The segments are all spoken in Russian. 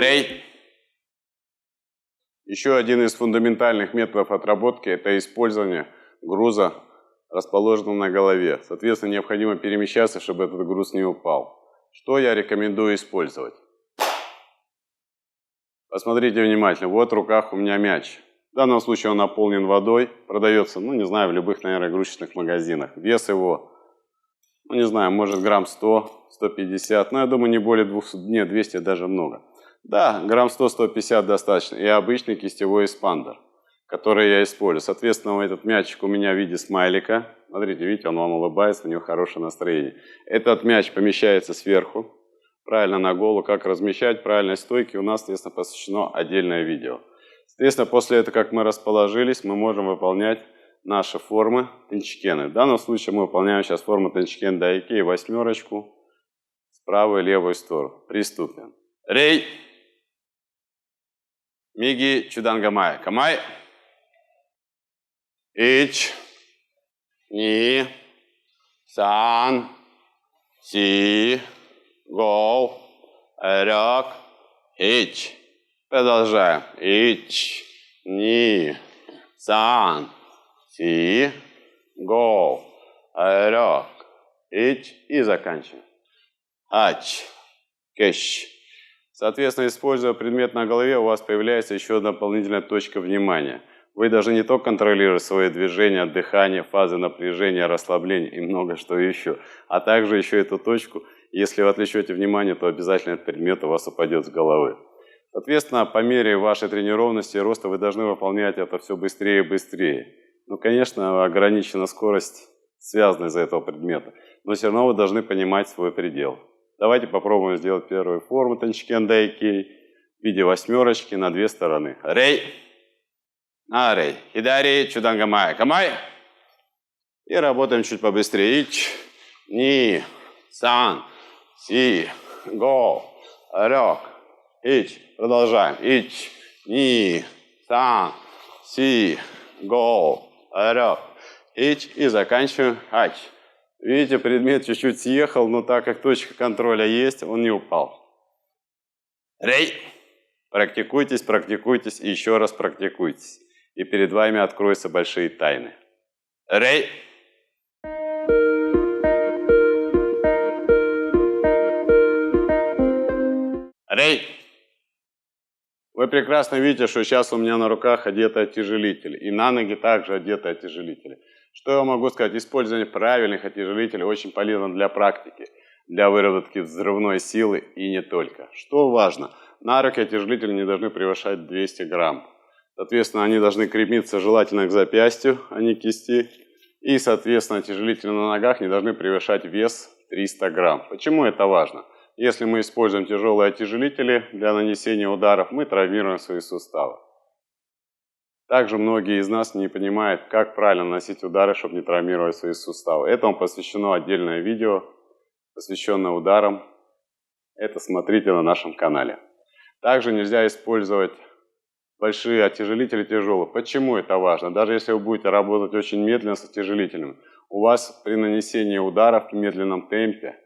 Рей. Еще один из фундаментальных методов отработки – это использование груза, расположенного на голове. Соответственно, необходимо перемещаться, чтобы этот груз не упал. Что я рекомендую использовать? Посмотрите внимательно. Вот в руках у меня мяч. В данном случае он наполнен водой. Продается, не знаю, в любых, наверное, игрушечных магазинах. Вес его, не знаю, может грамм 100, 150. Но я думаю, не более 200, нет, 200 даже много. Да, грамм 100-150 достаточно. И обычный кистевой эспандер, который я использую. Соответственно, этот мячик у меня в виде смайлика. Смотрите, видите, он вам улыбается, у него хорошее настроение. Этот мяч помещается сверху. Правильно на голову, как размещать правильной стойки, у нас, соответственно, посвящено отдельное видео. Соответственно, после этого, как мы расположились, мы можем выполнять наши формы тенчикены. В данном случае мы выполняем сейчас форму тенчикен дайкей, восьмерочку, с правой и левой стороны. Приступим. Рей. Миги чудангамай. Камай. Ич. Ни. Сан. Си. Гоу. Рёк. Ич. Продолжаем. Ич. Ни. Сан. Си. Гоу. Рёк. Ич. И заканчиваем. Ач. Кэш. Соответственно, используя предмет на голове, у вас появляется еще одна дополнительная точка внимания. Вы должны не только контролировать свои движения, дыхание, фазы напряжения, расслабления и много что еще, а также еще эту точку, если вы отвлечете внимание, то обязательно этот предмет у вас упадет с головы. Соответственно, по мере вашей тренированности и роста вы должны выполнять это все быстрее и быстрее. Конечно, ограничена скорость, связанная из-за этого предмета, но все равно вы должны понимать свой предел. Давайте попробуем сделать первую форму тенчикен дайкей в виде восьмерочки на две стороны. Рей. Рей. Хидари. Чудангамай. Камай. И работаем чуть побыстрее. Ич. Ни. Сан. Си. Го. Рёк. Ич. Продолжаем. Ич. Ни. Сан. Си. Го. Рёк. Ич. И заканчиваем. Ач. Видите, предмет чуть-чуть съехал, но так как точка контроля есть, он не упал. Рей. Практикуйтесь, практикуйтесь и еще раз практикуйтесь. И перед вами откроются большие тайны. Рей. Рей. Вы прекрасно видите, что сейчас у меня на руках одеты отяжелители. И на ноги также одеты отяжелители. Что я могу сказать? Использование правильных отяжелителей очень полезно для практики, для выработки взрывной силы и не только. Что важно? На руки отяжелители не должны превышать 200 грамм. Соответственно, они должны крепиться желательно к запястью, а не к кисти. И, соответственно, отяжелители на ногах не должны превышать вес 300 грамм. Почему это важно? Если мы используем тяжелые отяжелители для нанесения ударов, мы травмируем свои суставы. Также многие из нас не понимают, как правильно наносить удары, чтобы не травмировать свои суставы. Этому посвящено отдельное видео, посвященное ударам. Это смотрите на нашем канале. Также нельзя использовать большие отяжелители тяжелых. Почему это важно? Даже если вы будете работать очень медленно с отяжелителем, у вас при нанесении ударов в медленном темпе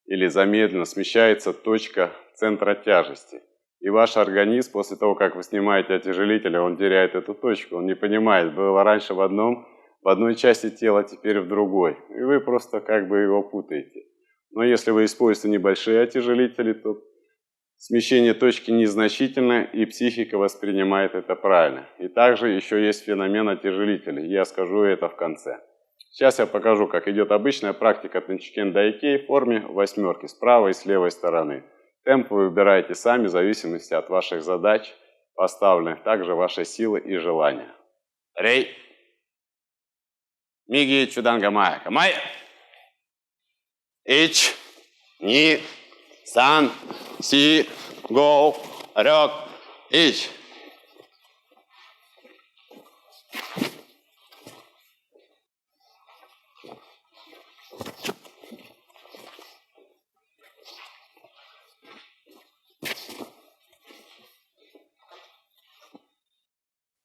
или замедленно смещается точка центра тяжести. И ваш организм, после того, как вы снимаете отяжелитель, он теряет эту точку. Он не понимает, было раньше в одной части тела, теперь в другой. И вы просто как бы его путаете. Но если вы используете небольшие отяжелители, то смещение точки незначительно, и психика воспринимает это правильно. И также еще есть феномен отяжелителей. Я скажу это в конце. Сейчас я покажу, как идет обычная практика тенчикен дайкей в форме восьмерки с правой и с левой стороны. Темп вы выбираете сами в зависимости от ваших задач, поставленных также вашей силы и желания. Рей. Миги чудангамай. Камай. Ич. Ни. Сан. Си. Гоу. Рёк. Ич.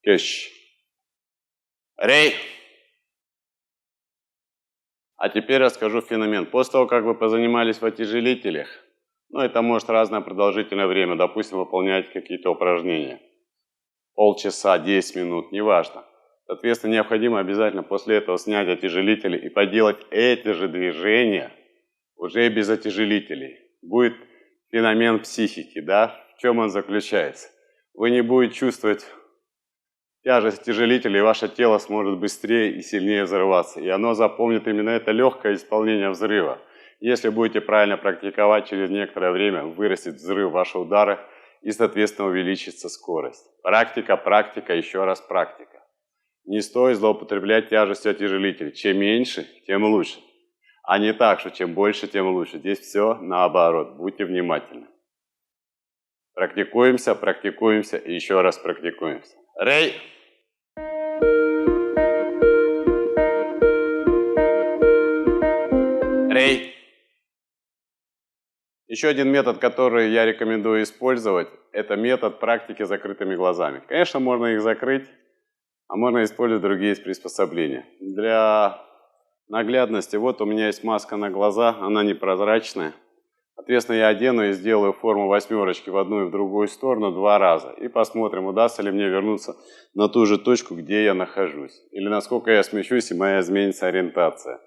Кэш. Рей. А теперь расскажу феномен. После того, как вы позанимались в отяжелителях, Ну, это может разное продолжительное время. Допустим, выполнять какие-то упражнения. Полчаса, 10 минут, неважно. Соответственно, необходимо обязательно после этого снять отяжелители и поделать эти же движения уже без отяжелителей. Будет феномен психики, да? В чем он заключается? Вы не будете чувствовать тяжесть отяжелителей, и ваше тело сможет быстрее и сильнее взрываться. И оно запомнит именно это легкое исполнение взрыва. Если будете правильно практиковать, через некоторое время вырастет взрыв вашего удара и, соответственно, увеличится скорость. Практика, практика, еще раз практика. Не стоит злоупотреблять тяжестью отяжелителей. Чем меньше, тем лучше. А не так, что чем больше, тем лучше. Здесь все наоборот. Будьте внимательны. Практикуемся, практикуемся и еще раз практикуемся. Рей! Рей! Еще один метод, который я рекомендую использовать, это метод практики с закрытыми глазами. Конечно, можно их закрыть, а можно использовать другие приспособления. Для наглядности, вот у меня есть маска на глаза, она непрозрачная. Соответственно, я одену и сделаю форму восьмерочки в одну и в другую сторону 2 раза. И посмотрим, удастся ли мне вернуться на ту же точку, где я нахожусь. Или насколько я смещусь, и моя изменится ориентация.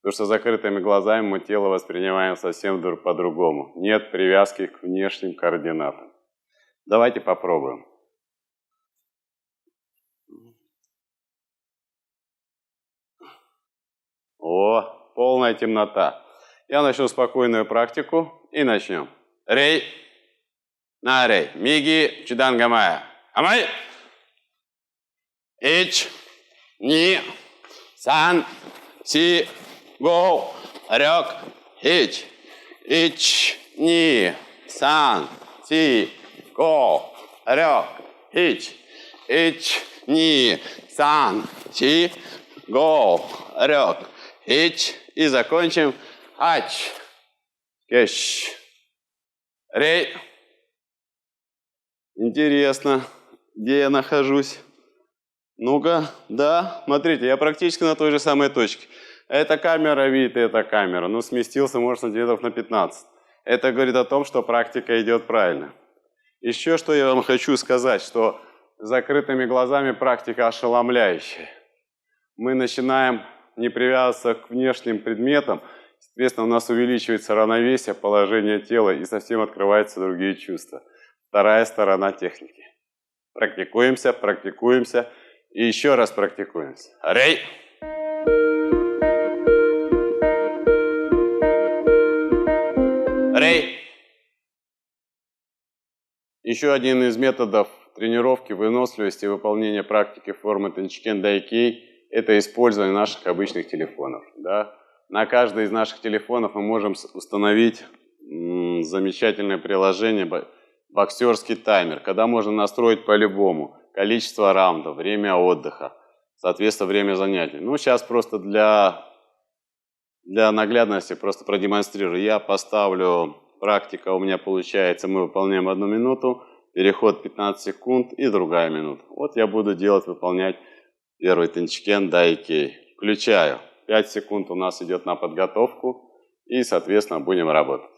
Потому что с закрытыми глазами мы тело воспринимаем совсем по-другому. Нет привязки к внешним координатам. Давайте попробуем. О, полная темнота. Я начну спокойную практику и начнем. Рей, на рей, миги, чудан гамая. Амай. Ич, ни, сан, си, го, рёк, ич, ни, сан, си, го, рёк, ич, ни, сан, си, го, рёк, ич. И закончим. Ач, кеш, рей. Интересно, где я нахожусь? Ну-ка, да, смотрите, я практически на той же самой точке. Эта камера видит, эта камера. Ну, сместился, может, сантиметров на 15. Это говорит о том, что практика идет правильно. Еще что я вам хочу сказать, что с закрытыми глазами практика ошеломляющая. Мы начинаем не привязываться к внешним предметам, соответственно, у нас увеличивается равновесие, положение тела и совсем открываются другие чувства. Вторая сторона техники. Практикуемся, практикуемся и еще раз практикуемся. Рей! Рей! Еще один из методов тренировки выносливости и выполнения практики формы Тенчикен Дайкей – это использование наших обычных телефонов. Да? На каждый из наших телефонов мы можем установить замечательное приложение боксерский таймер, когда можно настроить по-любому количество раундов, время отдыха, соответственно, время занятий. Ну, сейчас просто для наглядности просто продемонстрирую. Я поставлю, практика у меня получается, мы выполняем 1 минуту, переход 15 секунд и другая минута. Вот я буду выполнять первый Тенчикен Дайкей. Включаю. 5 секунд у нас идет на подготовку и, соответственно, будем работать.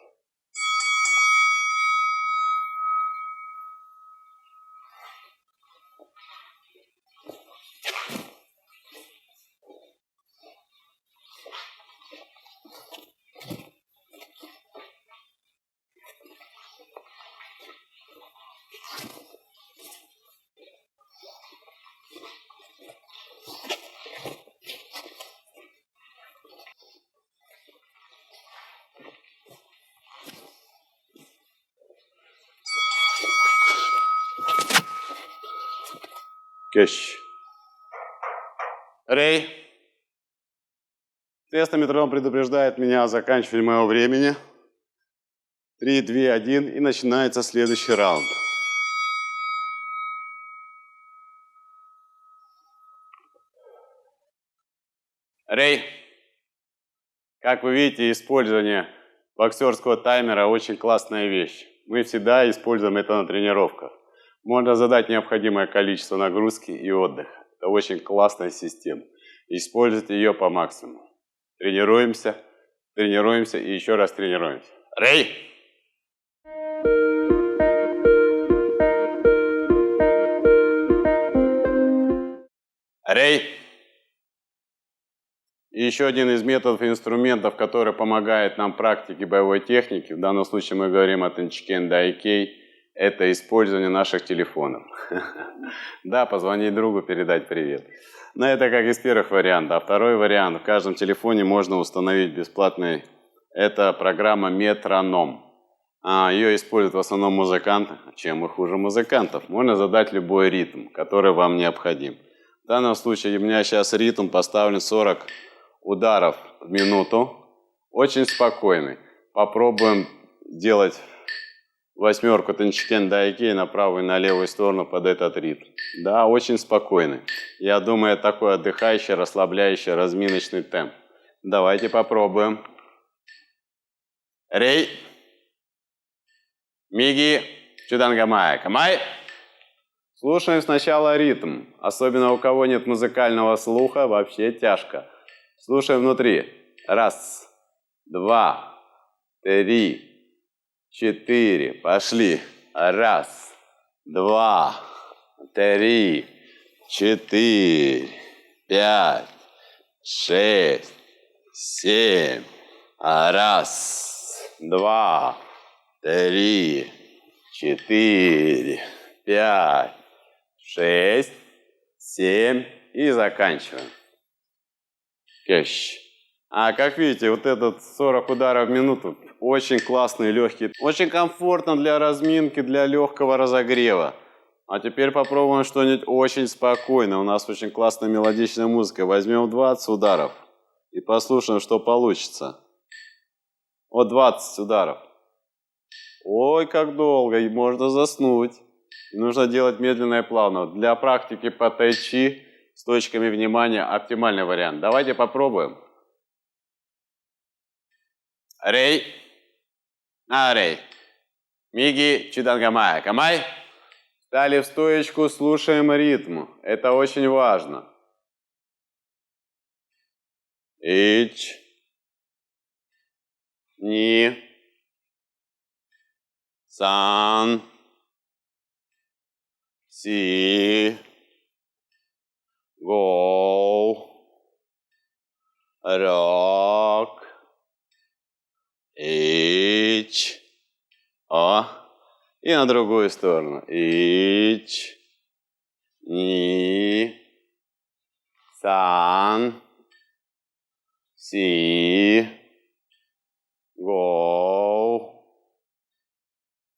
Кэш. Рей. Тест метроном предупреждает меня о заканчивании моего времени. 3, 2, 1 и начинается следующий раунд. Рей. Как вы видите, использование боксерского таймера очень классная вещь. Мы всегда используем это на тренировках. Можно задать необходимое количество нагрузки и отдыха. Это очень классная система. Используйте ее по максимуму. Тренируемся, тренируемся и еще раз тренируемся. Рей! Рей. И еще один из методов и инструментов, который помогает нам в практике боевой техники, в данном случае мы говорим о Тенчикен Дайкей, это использование наших телефонов. Да, позвонить другу, передать привет. Но это как из первых вариантов. А второй вариант, в каждом телефоне можно установить бесплатный, это программа Метроном. Ее используют в основном музыканты. Чем мы хуже музыкантов? Можно задать любой ритм, который вам необходим. В данном случае у меня сейчас ритм поставлен 40 ударов в минуту. Очень спокойный. Попробуем делать восьмерку Тенчикен Дайкей на правую и на левую сторону под этот ритм. Да, очень спокойный. Я думаю, это такой отдыхающий, расслабляющий, разминочный темп. Давайте попробуем. Рей. Миги. Чудангамай. Камай. Слушаем сначала ритм. Особенно у кого нет музыкального слуха, вообще тяжко. Слушаем внутри. 1, 2, 3, 4. Пошли. 1, 2, 3, 4, 5, 6, 7. 1, 2, 3, 4, 5, 6, 7. И заканчиваем. Кэш. Как видите, вот этот 40 ударов в минуту очень классный, легкий. Очень комфортно для разминки, для легкого разогрева. А теперь попробуем что-нибудь очень спокойное. У нас очень классная мелодичная музыка. Возьмем 20 ударов и послушаем, что получится. Вот 20 ударов. Ой, как долго, и можно заснуть. Нужно делать медленно и плавно. Для практики по тайчи с точками внимания оптимальный вариант. Давайте попробуем. Рей. Рей. Миги. Чудангамай. Камай. Встали в стоечку, слушаем ритм. Это очень важно. Ич. Ни. Сан. Си. Гоу. Рок. Ич. И на другую сторону. Ич. Ни. Сан. Си. Гоу.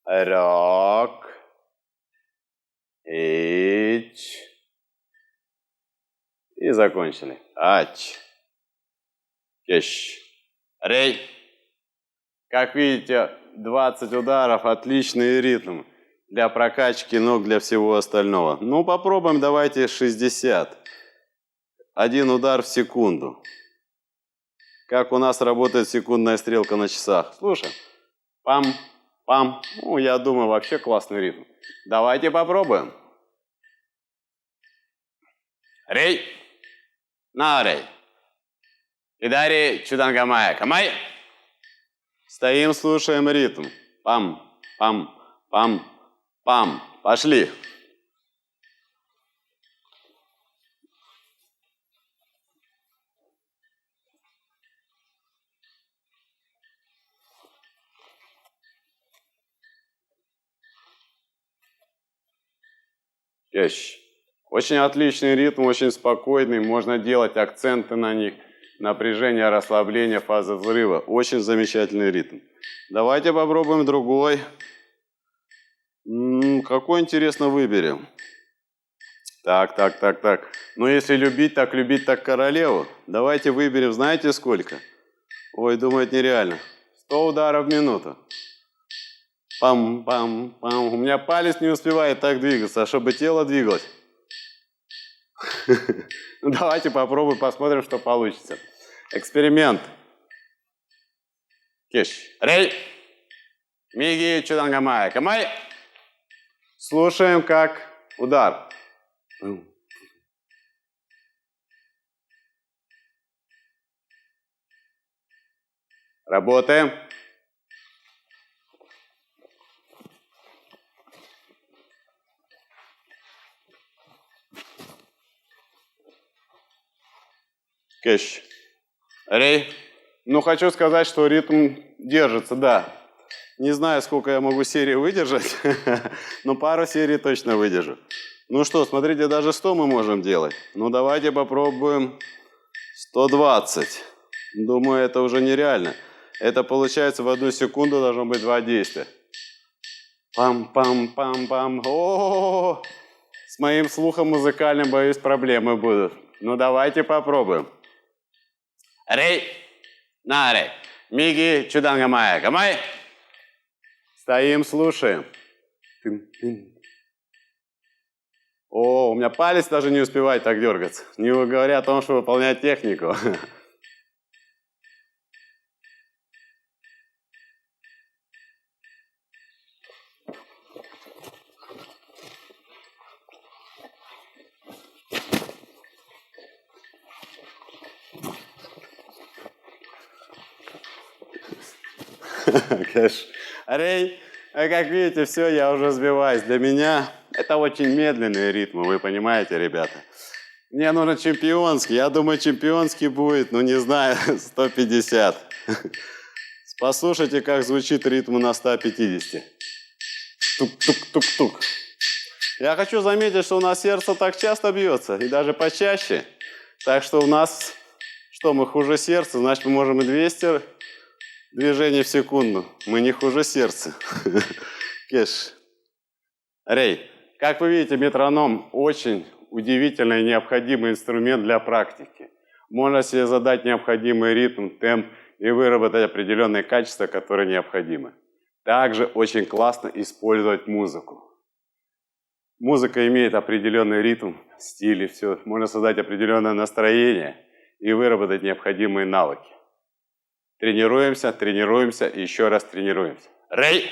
Рок. Ич. И закончили. Ач. Кеш. Рей. Как видите, 20 ударов, отличный ритм для прокачки ног, для всего остального. Ну, попробуем, давайте 60. 1 удар в секунду. Как у нас работает секундная стрелка на часах. Слушаем. Пам, пам. Ну, я думаю, вообще классный ритм. Давайте попробуем. Рей. На рей. Идари чудангамай. Камай. Стоим, слушаем ритм. Пам, пам, пам, пам. Пошли. Очень отличный ритм, очень спокойный. Можно делать акценты на них. Напряжение, расслабление, фаза взрыва. Очень замечательный ритм. Давайте попробуем другой. Какой, интересно, выберем? Так. Ну, если любить, так королеву. Давайте выберем, знаете сколько? Ой, думаю, это нереально. 100 ударов в минуту. Пам-пам-пам. У меня палец не успевает так двигаться, а чтобы тело двигалось. Ну, давайте попробуем, посмотрим, что получится. Эксперимент. Кеш. Рей. Миги чудангамай. Камай. Слушаем, как удар. Работаем. Кэш. Рей. Ну, хочу сказать, что ритм держится, да. Не знаю, сколько я могу серий выдержать, но пару серий точно выдержу. Ну что, смотрите, даже 100 мы можем делать. Ну, давайте попробуем 120. Думаю, это уже нереально. Это получается в 1 секунду должно быть 2 действия. Пам-пам-пам-пам. О, с моим слухом музыкальным, боюсь, проблемы будут. Ну, давайте попробуем. Рей, на рей. Миги, чудан гамай. Гамай. Стоим, слушаем. О, у меня палец даже не успевает так дергаться. Не говоря о том, что выполнять технику. Рей, как видите, все, я уже сбиваюсь. Для меня это очень медленные ритмы, вы понимаете, ребята. Мне нужен чемпионский. Я думаю, чемпионский будет, ну не знаю, 150. Послушайте, как звучит ритм на 150. Тук-тук-тук-тук. Я хочу заметить, что у нас сердце так часто бьется, и даже почаще. Так что у нас, что мы хуже сердца, значит мы можем и 200 движений в секунду. Мы не хуже сердца. Кеш. Рей, как вы видите, метроном очень удивительный и необходимый инструмент для практики. Можно себе задать необходимый ритм, темп и выработать определенные качества, которые необходимы. Также очень классно использовать музыку. Музыка имеет определенный ритм, стиль и все. Можно создать определенное настроение и выработать необходимые навыки. Тренируемся, тренируемся и еще раз тренируемся. Рей!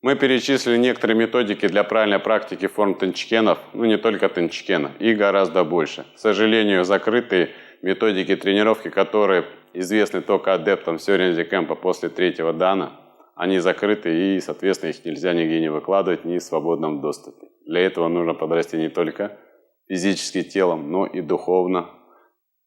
Мы перечислили некоторые методики для правильной практики форм тенчкенов, ну не только тенчкена, и гораздо больше. К сожалению, закрытые методики тренировки, которые известны только адептам Сёрензи Кэмпа после 3-го дана, они закрыты и, соответственно, их нельзя нигде не выкладывать, ни в свободном доступе. Для этого нужно подрасти не только физически телом, но и духовно.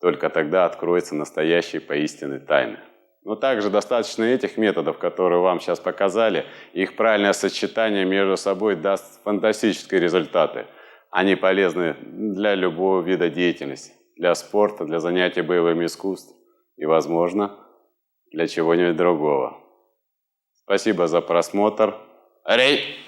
Только тогда откроются настоящие поистине тайны. Но также достаточно этих методов, которые вам сейчас показали, их правильное сочетание между собой даст фантастические результаты. Они полезны для любого вида деятельности, для спорта, для занятий боевыми искусствами и, возможно, для чего-нибудь другого. Спасибо за просмотр. Рей!